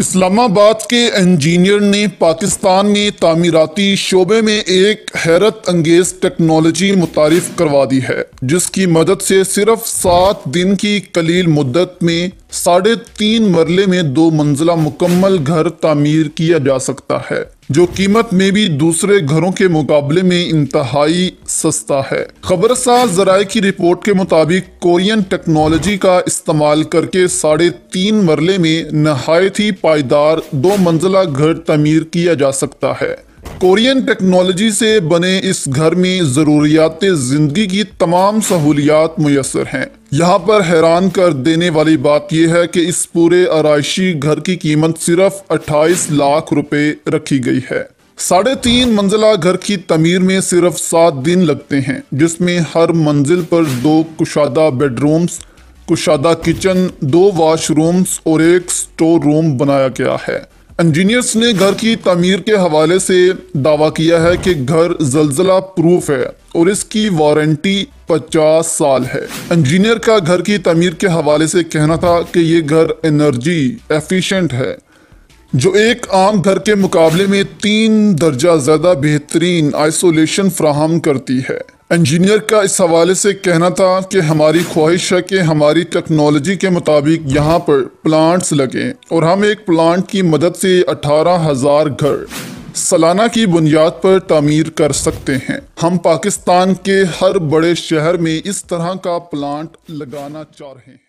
اسلام آباد کے انجینئر نے پاکستان میں تعمیراتی شعبے میں ایک حیرت انگیز ٹیکنالوجی متعارف کروا دی ہے، جس کی مدد سے صرف 7 دن کی قلیل مدت میں 3.5 مرلے میں 2 منزلہ مکمل گھر تعمیر کیا جا سکتا ہے، جو قیمت میں بھی دوسرے گھروں کے مقابلے میں انتہائی سستا ہے۔ خبرساز ذرائع کی رپورٹ کے مطابق کورین ٹیکنالوجی کا استعمال کر کے 3.5 مرلے میں نہایت ہی پائیدار 2 منزلہ گھر تعمیر کیا جا سکتا ہے۔ کورین ٹیکنالوجی سے بنے اس گھر میں ضروریات زندگی کی تمام سہولیات میسر ہیں۔ یہاں پر حیران کر دینے والی بات یہ ہے کہ اس پورے آرائشی گھر کی قیمت صرف 28 لاکھ روپے رکھی گئی ہے۔ 3.5 منزلہ گھر کی تعمیر میں صرف 7 دن لگتے ہیں، جس میں ہر منزل پر 2 کشادہ بیڈ رومز، کشادہ کچن، 2 واش رومز اور 1 سٹور روم بنایا گیا ہے۔ انجینئرز نے گھر کی تعمیر کے حوالے سے دعویٰ کیا ہے کہ گھر زلزلہ پروف ہے اور اس کی وارنٹی 50 سال ہے۔ انجینئر کا گھر کی تعمیر کے حوالے سے کہنا تھا کہ یہ گھر انرجی ایفیشنٹ ہے، جو ایک عام گھر کے مقابلے میں 3 درجہ زیادہ بہترین آئسولیشن فراہم کرتی ہے۔ انجینئر کا اس حوالے سے کہنا تھا کہ ہماری خواہش ہے کہ ہماری ٹیکنالوجی کے مطابق یہاں پر پلانٹس لگیں اور ہم ایک پلانٹ کی مدد سے 18,000 گھر سالانہ کی بنیاد پر تعمیر کر سکتے ہیں۔ ہم پاکستان کے ہر بڑے شہر میں اس طرح کا پلانٹ لگانا چاہ رہے ہیں۔